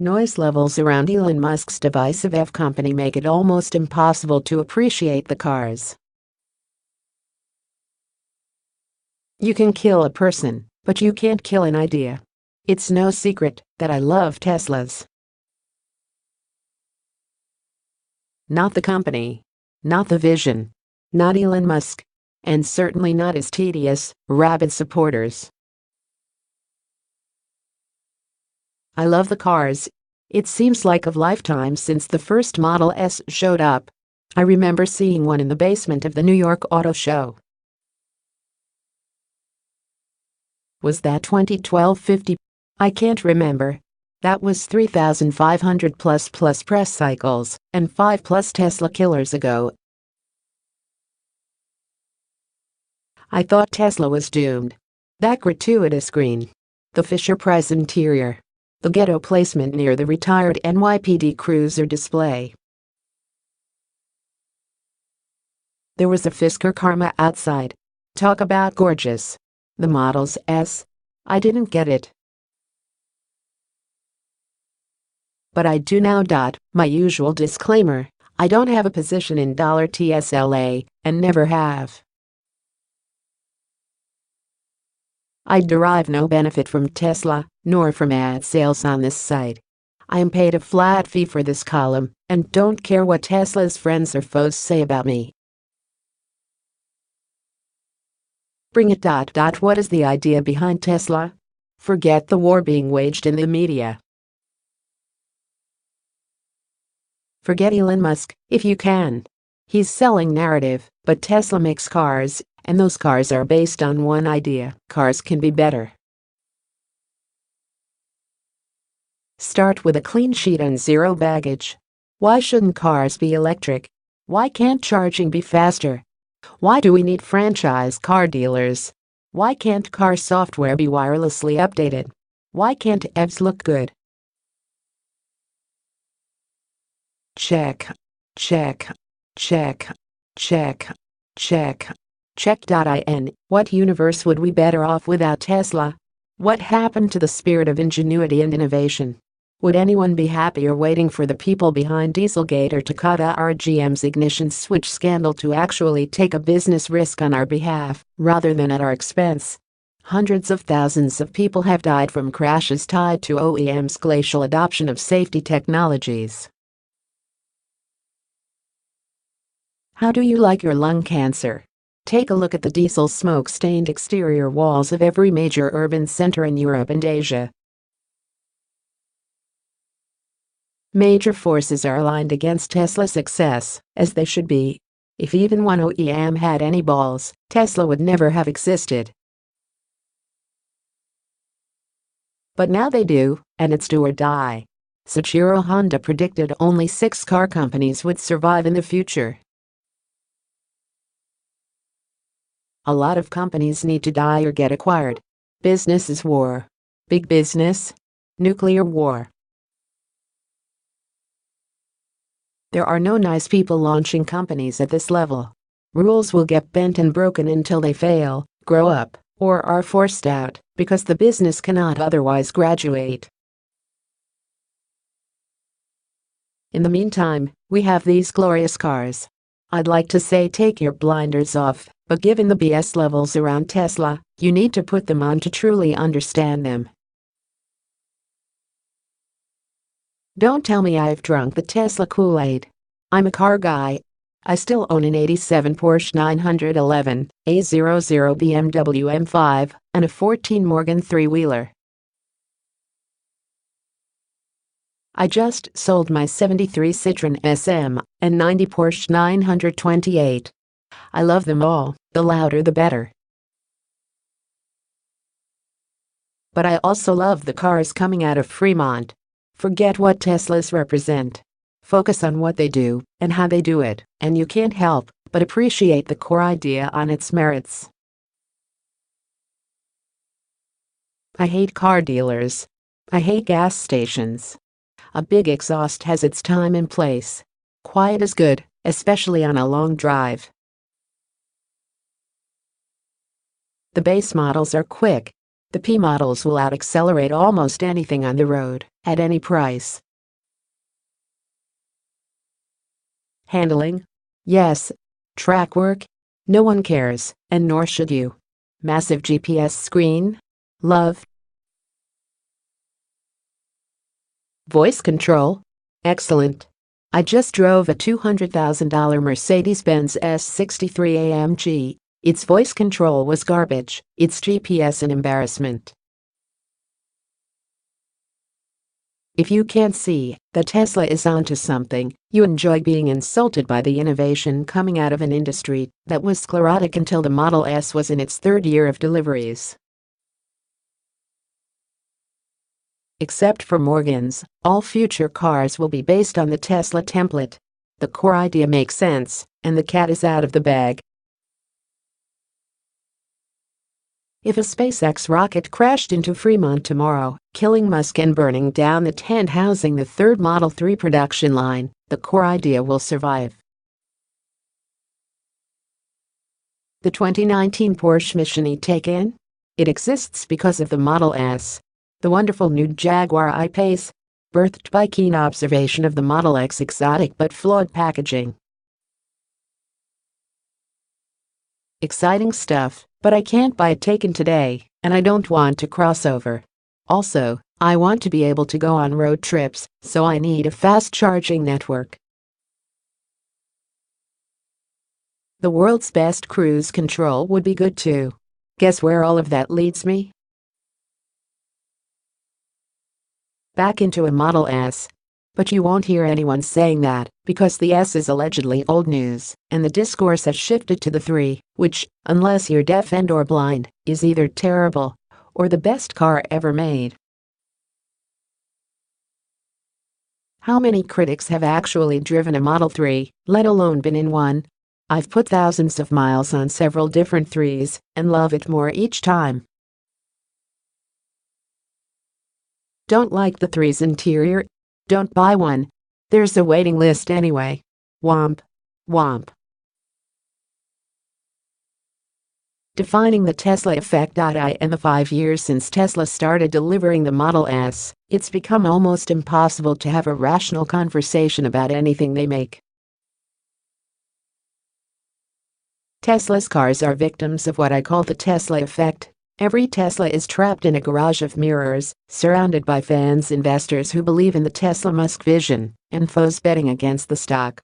Noise levels around Elon Musk's divisive company make it almost impossible to appreciate the cars. You can kill a person, but you can't kill an idea. It's no secret that I love Teslas. Not the company, not the vision, not Elon Musk, and certainly not his tedious, rabid supporters. I love the cars. It seems like a lifetime since the first Model S showed up. I remember seeing one in the basement of the New York Auto Show. Was that 2012-50? I can't remember. That was 3,500 plus press cycles and 5 plus Tesla killers ago. I thought Tesla was doomed. That gratuitous green, the Fisher-Price interior, the ghetto placement near the retired NYPD cruiser display. There was a Fisker Karma outside. Talk about gorgeous. The Model S. I didn't get it. But I do now. My usual disclaimer, I don't have a position in $TSLA, and never have. I derive no benefit from Tesla, nor from ad sales on this site. I am paid a flat fee for this column, and don't care what Tesla's friends or foes say about me. Bring it. What is the idea behind Tesla? Forget the war being waged in the media. Forget Elon Musk, if you can. He's selling narrative, but Tesla makes cars, and those cars are based on one idea: cars can be better. Start with a clean sheet and zero baggage. Why shouldn't cars be electric? Why can't charging be faster? Why do we need franchise car dealers? Why can't car software be wirelessly updated? Why can't EVs look good? Check. In what universe would we better off without Tesla? What happened to the spirit of ingenuity and innovation? Would anyone be happier waiting for the people behind Dieselgate or Takata or GM's ignition switch scandal to actually take a business risk on our behalf, rather than at our expense? Hundreds of thousands of people have died from crashes tied to OEM's glacial adoption of safety technologies. How do you like your lung cancer? Take a look at the diesel smoke-stained exterior walls of every major urban center in Europe and Asia. Major forces are aligned against Tesla's success, as they should be. If even one OEM had any balls, Tesla would never have existed. But now they do, and it's do or die. Soichiro Honda predicted only 6 car companies would survive in the future. A lot of companies need to die or get acquired. Business is war. Big business. Nuclear war. There are no nice people launching companies at this level. Rules will get bent and broken until they fail, grow up, or are forced out, because the business cannot otherwise graduate. In the meantime, we have these glorious cars. I'd like to say take your blinders off, but given the BS levels around Tesla, you need to put them on to truly understand them. Don't tell me I've drunk the Tesla Kool-Aid. I'm a car guy. I still own an 87 Porsche 911, a 00 BMW M5, and a 14 Morgan three-wheeler. I just sold my 73 Citroën SM and 90 Porsche 928. I love them all, the louder the better. But I also love the cars coming out of Fremont. Forget what Teslas represent. Focus on what they do and how they do it, and you can't help but appreciate the core idea on its merits. I hate car dealers. I hate gas stations. A big exhaust has its time and place. Quiet is good, especially on a long drive. The base models are quick. The P models will out-accelerate almost anything on the road, at any price. Handling? Yes. Track work? No one cares, and nor should you. Massive GPS screen? Love. Voice control? Excellent. I just drove a $200,000 Mercedes-Benz S63 AMG. Its voice control was garbage, its GPS an embarrassment. If you can't see that Tesla is onto something, you enjoy being insulted by the innovation coming out of an industry that was sclerotic until the Model S was in its third year of deliveries. Except for Morgans, all future cars will be based on the Tesla template. The core idea makes sense, and the cat is out of the bag. If a SpaceX rocket crashed into Fremont tomorrow, killing Musk and burning down the tent housing the third Model 3 production line, the core idea will survive. The 2019 Porsche Mission E-Taycan? It exists because of the Model S. The wonderful new Jaguar I-Pace, birthed by keen observation of the Model X exotic but flawed packaging. Exciting stuff, but I can't buy a Taycan today, and I don't want to cross over. Also, I want to be able to go on road trips, so I need a fast charging network. The world's best cruise control would be good too. Guess where all of that leads me? Back into a Model S. But you won't hear anyone saying that, because the S is allegedly old news, and the discourse has shifted to the 3, which, unless you're deaf and/or blind, is either terrible or the best car ever made. How many critics have actually driven a Model 3, let alone been in one? I've put thousands of miles on several different 3s, and love it more each time. Don't like the 3's interior? Don't buy one. There's a waiting list anyway. Womp. Womp. Defining the Tesla effect. In the 5 years since Tesla started delivering the Model S, it's become almost impossible to have a rational conversation about anything they make. Tesla's cars are victims of what I call the Tesla effect. Every Tesla is trapped in a garage of mirrors, surrounded by fans, investors who believe in the Tesla Musk vision, and foes betting against the stock.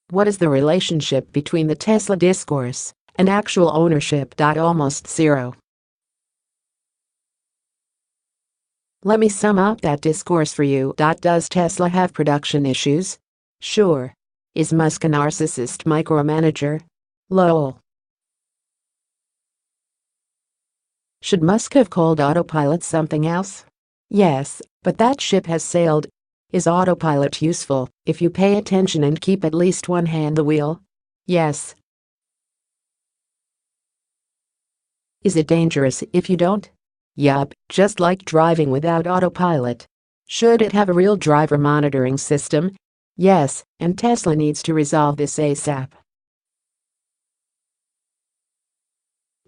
What is the relationship between the Tesla discourse and actual ownership? Almost zero. Let me sum up that discourse for you. Does Tesla have production issues? Sure. Is Musk a narcissist micromanager? Lol. Should Musk have called autopilot something else? Yes, but that ship has sailed. Is autopilot useful if you pay attention and keep at least one hand the wheel? Yes. Is it dangerous if you don't? Yup, just like driving without autopilot. Should it have a real driver monitoring system? Yes, and Tesla needs to resolve this ASAP.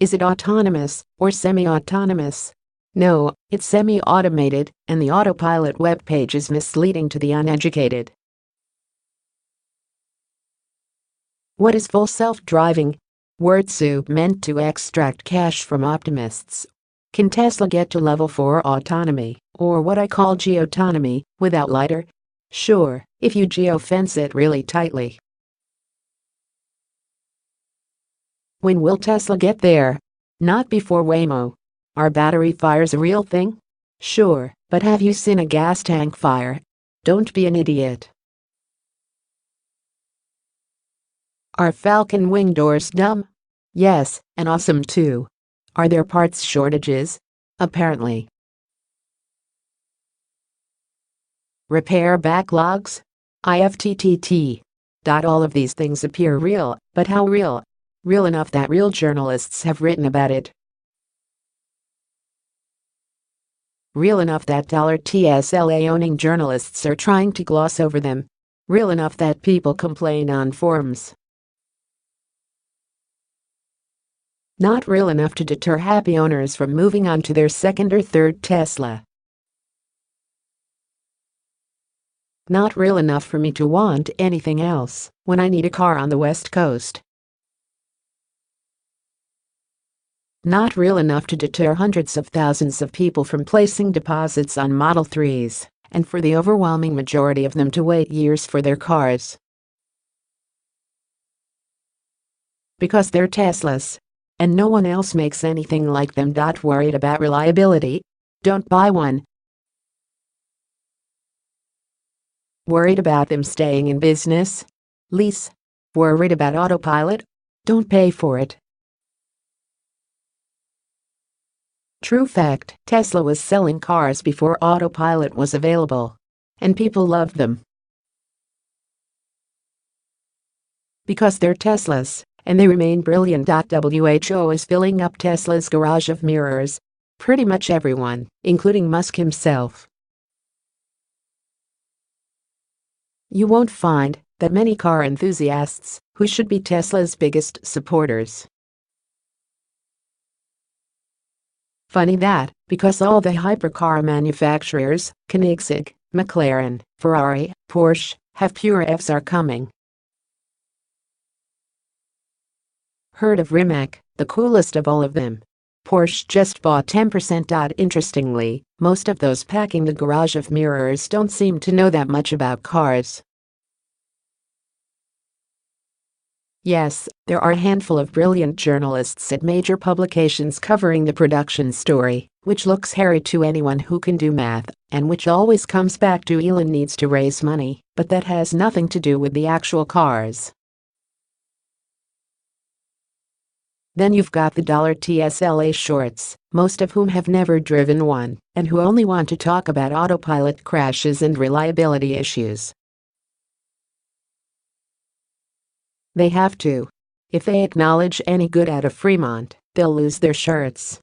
Is it autonomous or semi-autonomous? No, it's semi-automated, and the autopilot webpage is misleading to the uneducated. What is full self-driving? Word soup meant to extract cash from optimists. Can Tesla get to level 4 autonomy, or what I call geotonomy, without lidar? Sure, if you geofence it really tightly. When will Tesla get there? Not before Waymo. Are battery fires a real thing? Sure, but have you seen a gas tank fire? Don't be an idiot. Are Falcon wing doors dumb? Yes, and awesome too. Are there parts shortages? Apparently. Repair backlogs? IFTTT. All of these things appear real, but how real? Real enough that real journalists have written about it. Real enough that TSLA-owning journalists are trying to gloss over them. Real enough that people complain on forums. Not real enough to deter happy owners from moving on to their second or third Tesla. Not real enough for me to want anything else when I need a car on the West Coast. Not real enough to deter hundreds of thousands of people from placing deposits on Model 3s, and for the overwhelming majority of them to wait years for their cars. Because they're Teslas, and no one else makes anything like them. Worried about reliability? Don't buy one. Worried about them staying in business? Lease. Worried about autopilot? Don't pay for it. True fact, Tesla was selling cars before autopilot was available, and people loved them. Because they're Teslas, and they remain brilliant. WHO is filling up Tesla's garage of mirrors. Pretty much everyone, including Musk himself. You won't find that many car enthusiasts who should be Tesla's biggest supporters. Funny that, because all the hypercar manufacturers, Koenigsegg, McLaren, Ferrari, Porsche, have pure Fs are coming. Heard of Rimac, the coolest of all of them? Porsche just bought 10%. Interestingly, most of those packing the garage of mirrors don't seem to know that much about cars. Yes, there are a handful of brilliant journalists at major publications covering the production story, which looks hairy to anyone who can do math, and which always comes back to Elon needs to raise money, but that has nothing to do with the actual cars. Then you've got the $TSLA shorts, most of whom have never driven one, and who only want to talk about autopilot crashes and reliability issues. They have to. If they acknowledge any good out of Fremont, they'll lose their shirts.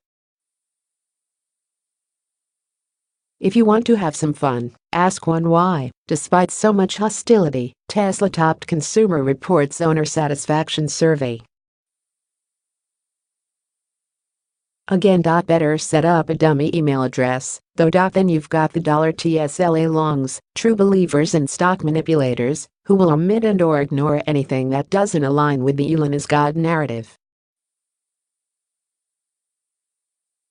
If you want to have some fun, ask one why, despite so much hostility, Tesla topped Consumer Reports' owner satisfaction survey. Again, better set up a dummy email address, though. Then you've got the $TSLA longs, true believers and stock manipulators, who will omit and or ignore anything that doesn't align with the Elon is God narrative.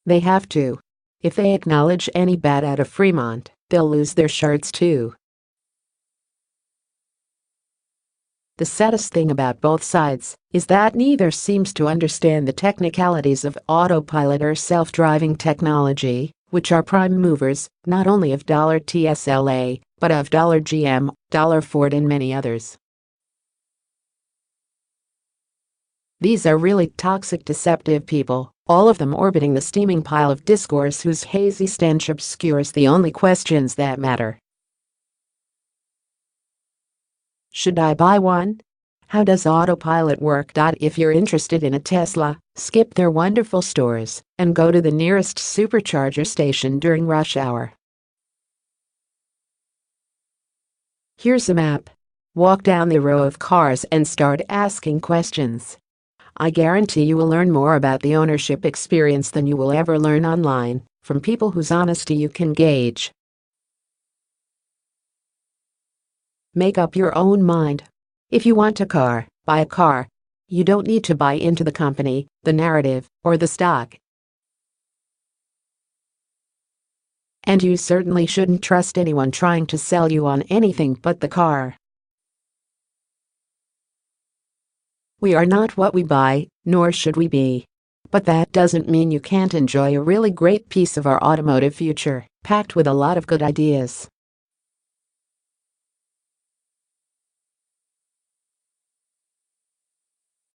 They have to. If they acknowledge any bad out of Fremont, they'll lose their shirts too. The saddest thing about both sides is that neither seems to understand the technicalities of autopilot or self-driving technology, which are prime movers not only of $TSLA, but of $GM, Ford and many others. These are really toxic, deceptive people, all of them orbiting the steaming pile of discourse whose hazy stench obscures the only questions that matter. Should I buy one? How does autopilot work? If you're interested in a Tesla, skip their wonderful stores and go to the nearest supercharger station during rush hour. Here's a map. Walk down the row of cars and start asking questions. I guarantee you will learn more about the ownership experience than you will ever learn online from people whose honesty you can gauge. Make up your own mind. If you want a car, buy a car. You don't need to buy into the company, the narrative, or the stock. And you certainly shouldn't trust anyone trying to sell you on anything but the car. We are not what we buy, nor should we be. But that doesn't mean you can't enjoy a really great piece of our automotive future, packed with a lot of good ideas.